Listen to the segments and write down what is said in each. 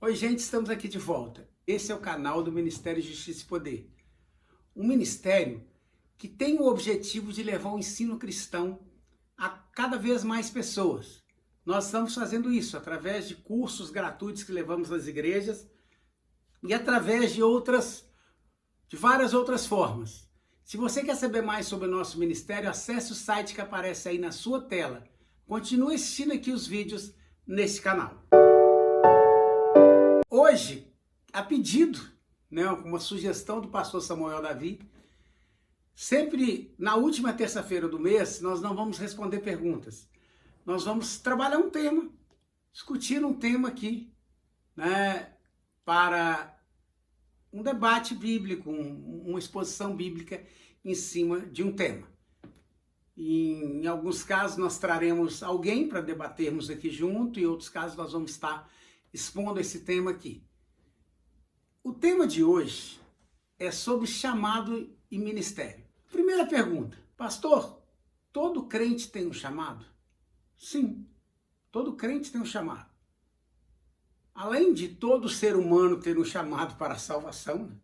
Oi, gente, estamos aqui de volta. Esse é o canal do Ministério Justiça e Poder. Um ministério que tem o objetivo de levar o ensino cristão a cada vez mais pessoas. Nós estamos fazendo isso através de cursos gratuitos que levamos nas igrejas e através de várias outras formas. Se você quer saber mais sobre o nosso ministério, acesse o site que aparece aí na sua tela. Continue assistindo aqui os vídeos nesse canal. Hoje, a pedido, uma sugestão do pastor Samuel Davi, sempre na última terça-feira do mês, nós não vamos responder perguntas. Nós vamos trabalhar um tema, discutir um tema aqui, para um debate bíblico, uma exposição bíblica em cima de um tema. E, em alguns casos nós traremos alguém para debatermos aqui junto, e em outros casos nós vamos estar expondo esse tema aqui. O tema de hoje é sobre chamado e ministério. Primeira pergunta: pastor, todo crente tem um chamado? Sim, todo crente tem um chamado. Além de todo ser humano ter um chamado para a salvação,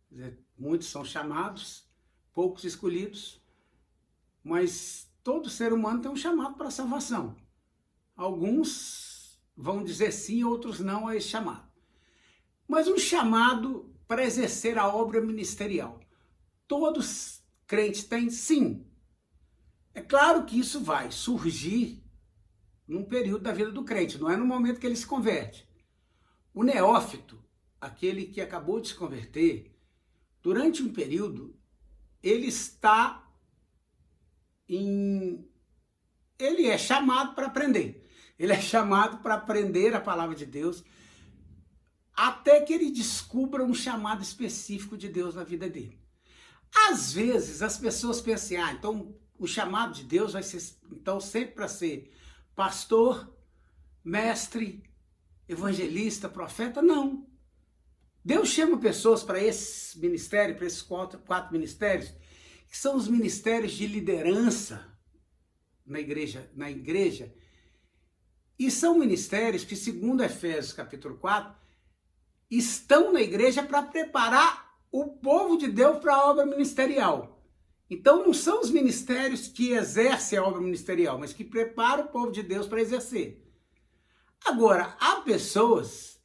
quer dizer, muitos são chamados, poucos escolhidos, mas todo ser humano tem um chamado para a salvação. Alguns vão dizer sim, outros não a esse chamado. Mas um chamado para exercer a obra ministerial. Todos crentes têm? Sim. É claro que isso vai surgir num período da vida do crente, não é no momento que ele se converte. O neófito, aquele que acabou de se converter, durante um período, ele é chamado para aprender. Ele é chamado para aprender a palavra de Deus, até que ele descubra um chamado específico de Deus na vida dele. Às vezes, as pessoas pensam, então o chamado de Deus vai ser então sempre para ser pastor, mestre, evangelista, profeta. Não. Deus chama pessoas para esse ministério, para esses quatro ministérios, que são os ministérios de liderança na igreja, e são ministérios que, segundo Efésios capítulo 4, estão na igreja para preparar o povo de Deus para a obra ministerial. Então não são os ministérios que exercem a obra ministerial, mas que preparam o povo de Deus para exercer. Agora, há pessoas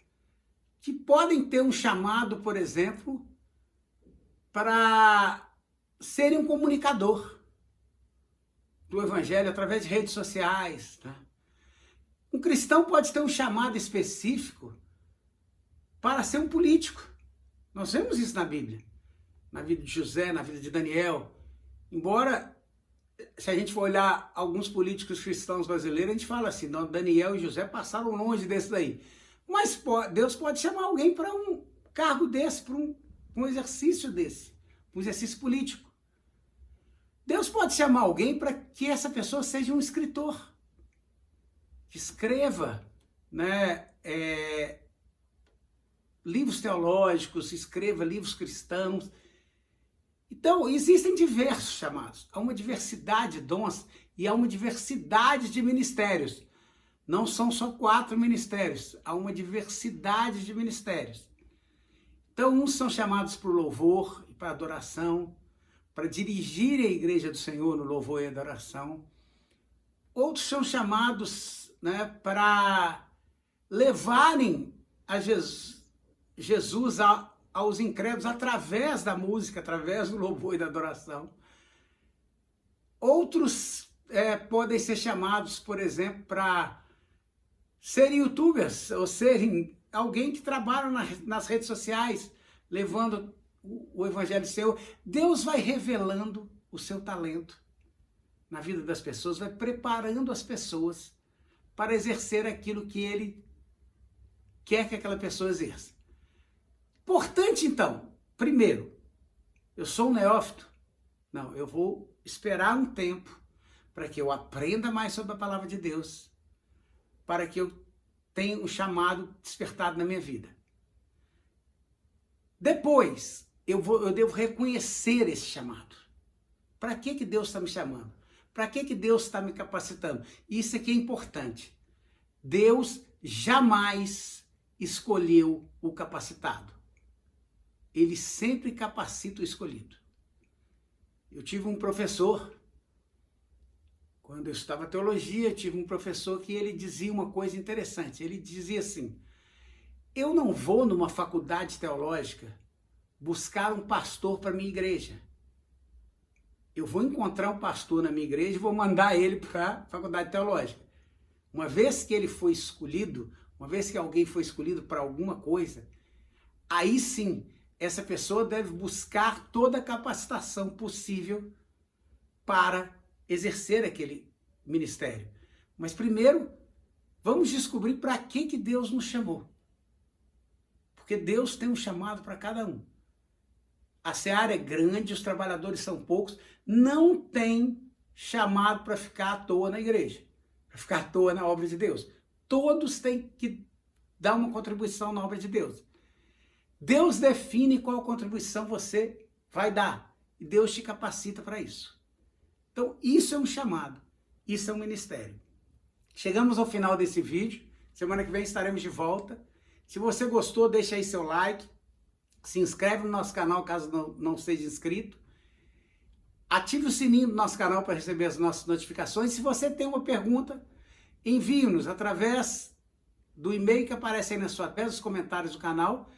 que podem ter um chamado, por exemplo, para serem um comunicador do evangelho através de redes sociais. Um cristão pode ter um chamado específico para ser um político. Nós vemos isso na Bíblia, na vida de José, na vida de Daniel. Embora, se a gente for olhar alguns políticos cristãos brasileiros, a gente fala assim, não, Daniel e José passaram longe desse daí. Mas Deus pode chamar alguém para um cargo desse, para um exercício desse, um exercício político. Deus pode chamar alguém para que essa pessoa seja um escritor, que escreva, livros teológicos, escreva livros cristãos. Então, existem diversos chamados. Há uma diversidade de dons e há uma diversidade de ministérios. Não são só 4 ministérios, há uma diversidade de ministérios. Então, uns são chamados para o louvor e para a adoração, para dirigir a igreja do Senhor no louvor e adoração. Outros são chamados para levarem a Jesus aos incrédulos através da música, através do louvor e da adoração. Outros podem ser chamados, por exemplo, para serem youtubers, ou serem alguém que trabalha nas redes sociais, levando o evangelho seu. Deus vai revelando o seu talento na vida das pessoas, vai preparando as pessoas para exercer aquilo que Ele quer que aquela pessoa exerça. Importante, então, primeiro, eu sou um neófito? Não, eu vou esperar um tempo para que eu aprenda mais sobre a palavra de Deus, para que eu tenha um chamado despertado na minha vida. Depois, eu devo reconhecer esse chamado. Para que Deus está me chamando? Para que Deus está me capacitando? Isso aqui é importante. Deus jamais escolheu o capacitado. Ele sempre capacita o escolhido. Eu tive um professor, quando eu estudava teologia, tive um professor que ele dizia uma coisa interessante. Ele dizia assim: eu não vou numa faculdade teológica buscar um pastor para minha igreja. Eu vou encontrar um pastor na minha igreja e vou mandar ele para a faculdade teológica. Uma vez que ele foi escolhido, uma vez que alguém foi escolhido para alguma coisa, aí sim, essa pessoa deve buscar toda a capacitação possível para exercer aquele ministério. Mas primeiro, vamos descobrir para que Deus nos chamou. Porque Deus tem um chamado para cada um. A seara é grande, os trabalhadores são poucos, não tem chamado para ficar à toa na igreja, para ficar à toa na obra de Deus. Todos têm que dar uma contribuição na obra de Deus. Deus define qual contribuição você vai dar e Deus te capacita para isso. Então, isso é um chamado, isso é um ministério. Chegamos ao final desse vídeo, semana que vem estaremos de volta. Se você gostou, deixa aí seu like, se inscreve no nosso canal caso não seja inscrito, ative o sininho do nosso canal para receber as nossas notificações. Se você tem uma pergunta, envie-nos através do e-mail que aparece aí nos comentários do canal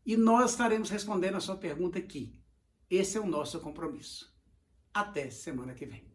e nós estaremos respondendo a sua pergunta aqui. Esse é o nosso compromisso. Até semana que vem.